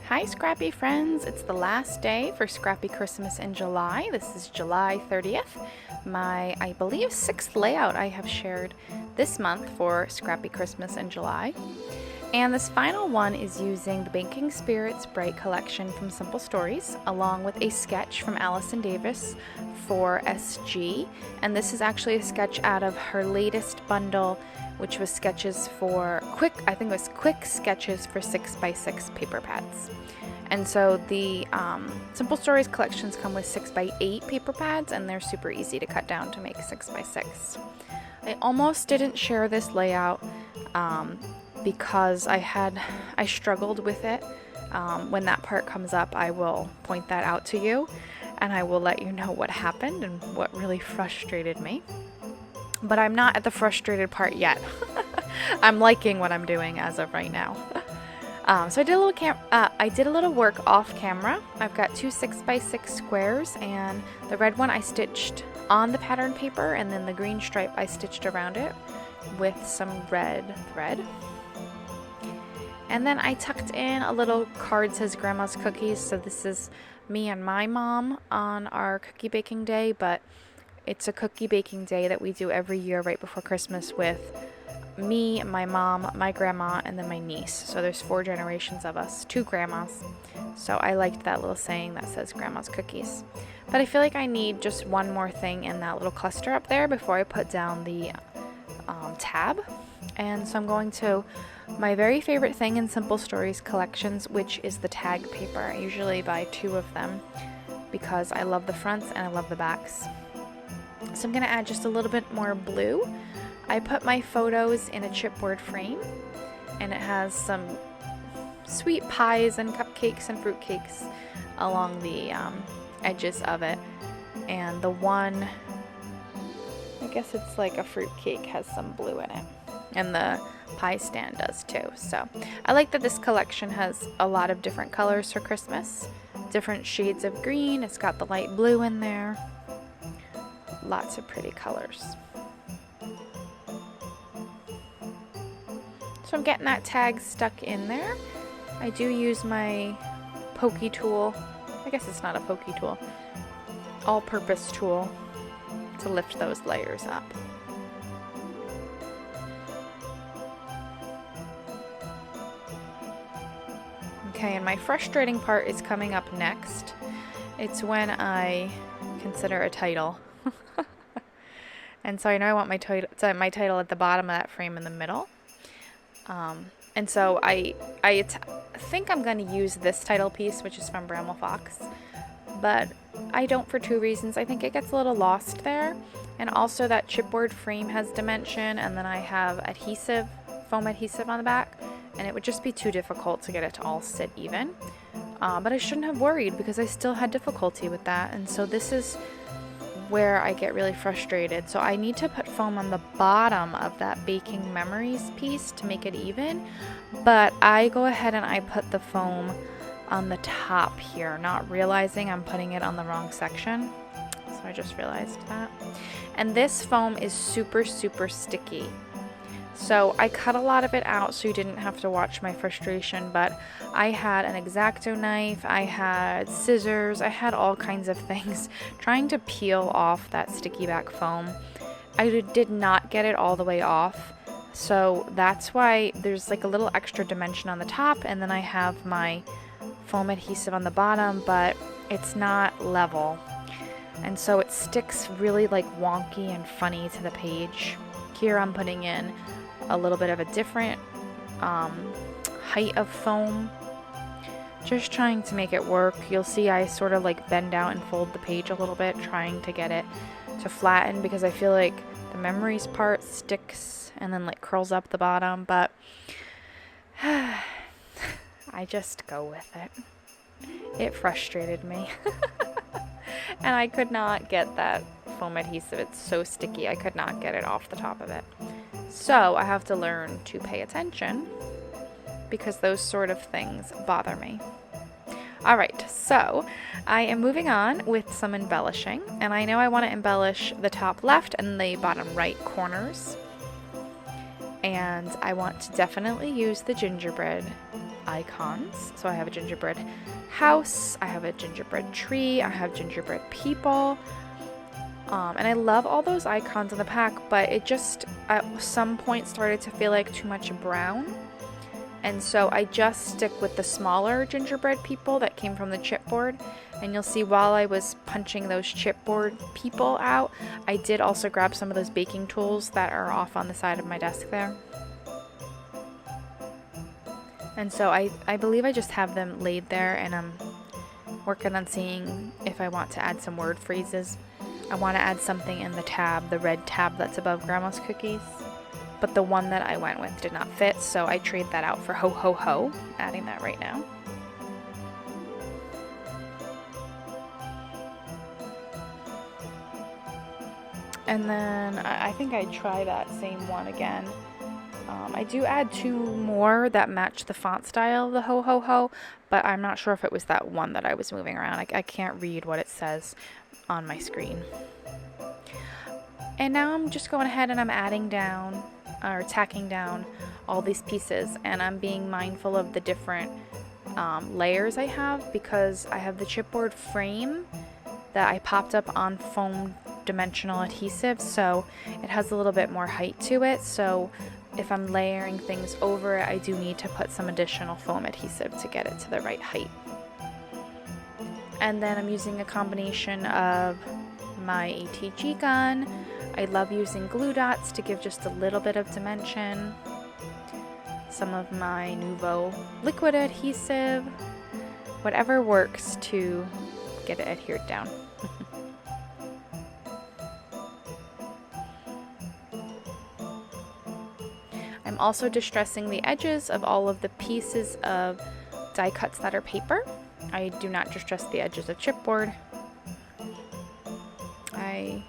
Hi Scrappy friends, it's the last day for Scrappy Christmas in July. This is July 30th, my, I believe, 6th layout I have shared this month for Scrappy Christmas in July. And this final one is using the Baking Spirits Bright collection from Simple Stories, along with a sketch from Allison Davis for SG. And this is actually a sketch out of her latest bundle, which was sketches for quick sketches for 6x6 paper pads. And so the Simple Stories collections come with 6x8 paper pads, and they're super easy to cut down to make 6x6. I almost didn't share this layout because I struggled with it. When that part comes up, I will point that out to you, and I will let you know what happened and what really frustrated me. But I'm not at the frustrated part yet. I'm liking what I'm doing as of right now. So I did a little work off camera. I've got two 6x6 squares, and the red one I stitched on the pattern paper, and then the green stripe I stitched around it with some red thread. And then I tucked in a little card that says Grandma's Cookies. So this is me and my mom on our cookie baking day, but it's a cookie baking day that we do every year right before Christmas with me, my mom, my grandma, and then my niece. So there's 4 generations of us, 2 grandmas. So I liked that little saying that says Grandma's Cookies. But I feel like I need just one more thing in that little cluster up there before I put down the tab. And so I'm going to my very favorite thing in Simple Stories collections, which is the tag paper. I usually buy 2 of them because I love the fronts and I love the backs. So I'm going to add just a little bit more blue. I put my photos in a chipboard frame, and it has some sweet pies and cupcakes and fruitcakes along the edges of it. And the one, I guess it's like a fruitcake, has some blue in it. And the pie stand does too. So I like that this collection has a lot of different colors for Christmas. Different shades of green. It's got the light blue in there. Lots of pretty colors. So I'm getting that tag stuck in there. I do use my pokey tool. I guess it's not a pokey tool. All-purpose tool to lift those layers up. Okay, and my frustrating part is coming up next. It's when I consider a title. And so I know I want my title at the bottom of that frame in the middle. And so I think I'm going to use this title piece, which is from Bramble Fox, but I don't for 2 reasons. I think it gets a little lost there, and also that chipboard frame has dimension, and then I have foam adhesive on the back, and it would just be too difficult to get it to all sit even. But I shouldn't have worried because I still had difficulty with that, and so this is where I get really frustrated. So I need to put foam on the bottom of that Baking Memories piece to make it even, but I go ahead and I put the foam on the top here, not realizing I'm putting it on the wrong section. So I just realized that. And this foam is super, super sticky. So I cut a lot of it out so you didn't have to watch my frustration, but I had an X-Acto knife, I had scissors, I had all kinds of things trying to peel off that sticky back foam. I did not get it all the way off, so that's why there's like a little extra dimension on the top, and then I have my foam adhesive on the bottom, but it's not level. And so it sticks really like wonky and funny to the page. Here I'm putting in a little bit of a different height of foam, just trying to make it work. You'll see I sort of like bend out and fold the page a little bit, trying to get it to flatten, because I feel like the memories part sticks and then like curls up the bottom, but I just go with it. It frustrated me. And I could not get that foam adhesive. It's so sticky. I could not get it off the top of it. So I have to learn to pay attention because those sort of things bother me. Alright, so I am moving on with some embellishing, and I know I want to embellish the top left and the bottom right corners. And I want to definitely use the gingerbread icons. So I have a gingerbread house, I have a gingerbread tree, I have gingerbread people. And I love all those icons in the pack, but it just at some point started to feel like too much brown. And so I just stick with the smaller gingerbread people that came from the chipboard. And you'll see while I was punching those chipboard people out, I did also grab some of those baking tools that are off on the side of my desk there. And so I believe I just have them laid there, and I'm working on seeing if I want to add some word phrases. I want to add something in the tab, the red tab that's above Grandma's cookies. But the one that I went with did not fit, so I trade that out for ho ho ho, adding that right now. And then I think I'd try that same one again. I do add 2 more that match the font style of the ho ho ho, but I'm not sure if it was that one that I was moving around. I can't read what it says on my screen. And now I'm just going ahead and I'm adding down or tacking down all these pieces, and I'm being mindful of the different layers I have, because I have the chipboard frame that I popped up on foam dimensional adhesive, so it has a little bit more height to it. So if I'm layering things over it, I do need to put some additional foam adhesive to get it to the right height. And then I'm using a combination of my ATG gun. I love using glue dots to give just a little bit of dimension. Some of my Nouveau liquid adhesive. Whatever works to get it adhered down. I'm also distressing the edges of all of the pieces of die cuts that are paper. I do not distress the edges of chipboard. I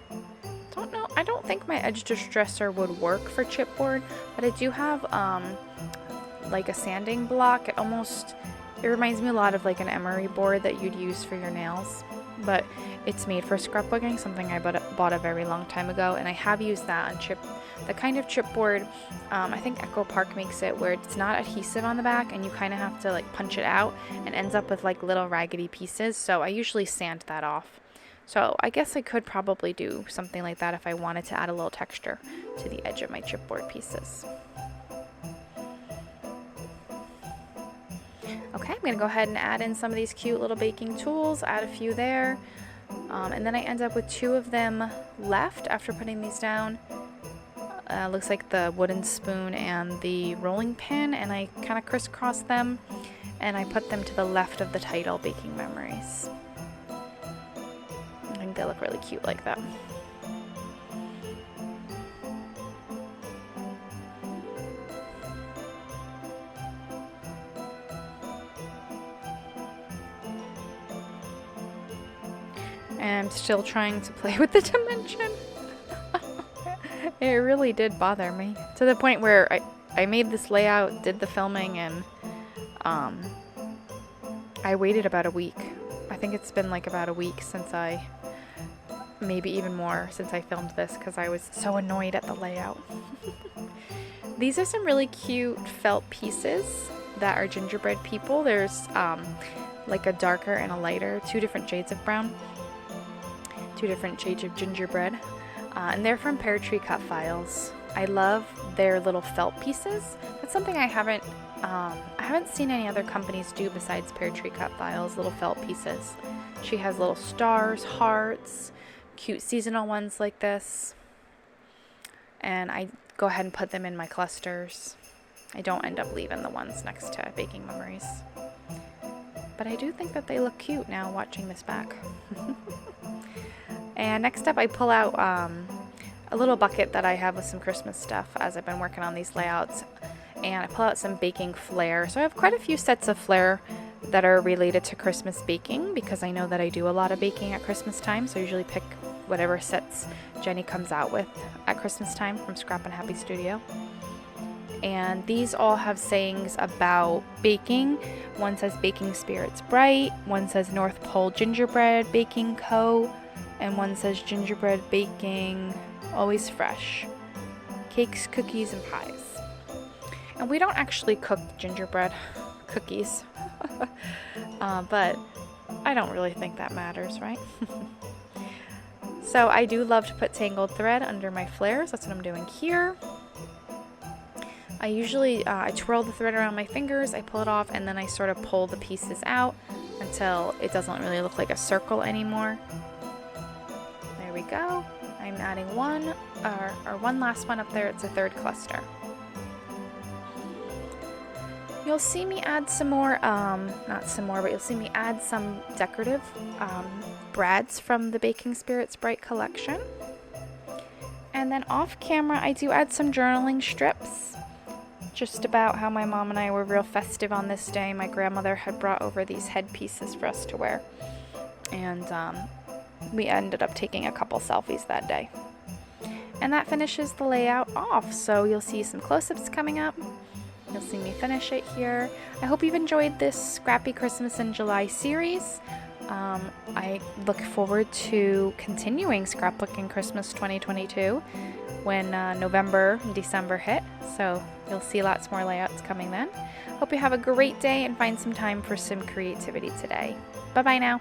don't know. I don't think my edge distresser would work for chipboard, but I do have like a sanding block. It reminds me a lot of like an emery board that you'd use for your nails, but it's made for scrapbooking, something I bought a very long time ago, and I have used that on the kind of chipboard. I think Echo Park makes it where it's not adhesive on the back and you kind of have to like punch it out, and ends up with like little raggedy pieces, so I usually sand that off. So I guess I could probably do something like that if I wanted to add a little texture to the edge of my chipboard pieces. Okay, I'm going to go ahead and add in some of these cute little baking tools, add a few there, and then I end up with 2 of them left after putting these down. Looks like the wooden spoon and the rolling pin, and I kind of crisscross them, and I put them to the left of the title, Baking Memories. I think they look really cute like that. And I'm still trying to play with the dimension. It really did bother me, to the point where I made this layout, did the filming, and I waited about a week. I think it's been like about a week since maybe even more since I filmed this, because I was so annoyed at the layout. These are some really cute felt pieces that are gingerbread people. There's like a darker and a lighter, 2 different shades of brown, 2 different shades of gingerbread. And they're from Pear Tree Cut Files. I love their little felt pieces. That's something I haven't seen any other companies do besides Pear Tree Cut Files, little felt pieces. She has little stars, hearts, cute seasonal ones like this. And I go ahead and put them in my clusters. I don't end up leaving the ones next to Baking Memories. But I do think that they look cute now watching this back. And next up I pull out a little bucket that I have with some Christmas stuff as I've been working on these layouts. And I pull out some baking flair. So I have quite a few sets of flair that are related to Christmas baking, because I know that I do a lot of baking at Christmas time. So I usually pick whatever sets Jenny comes out with at Christmas time from Scrap and Happy Studio. And these all have sayings about baking. One says Baking Spirits Bright, one says North Pole Gingerbread Baking Co., and one says Gingerbread Baking Always Fresh. Cakes, cookies, and pies. And we don't actually cook gingerbread cookies. But I don't really think that matters, right? So I do love to put tangled thread under my flares. That's what I'm doing here. I usually I twirl the thread around my fingers, I pull it off, and then I sort of pull the pieces out until it doesn't really look like a circle anymore. There we go. I'm adding one last one up there. It's a third cluster. You'll see me add some more, not some more, but you'll see me add some decorative brads from the Baking Spirits Bright collection. And then off camera, I do add some journaling strips, just about how my mom and I were real festive on this day. My grandmother had brought over these headpieces for us to wear, and we ended up taking a couple selfies that day. And that finishes the layout off, so you'll see some close-ups coming up. You'll see me finish it here. I hope you've enjoyed this Scrappy Christmas in July series. I look forward to continuing scrapbooking Christmas 2022 when November and December hit. So you'll see lots more layouts coming then. Hope you have a great day and find some time for some creativity today. Bye-bye now.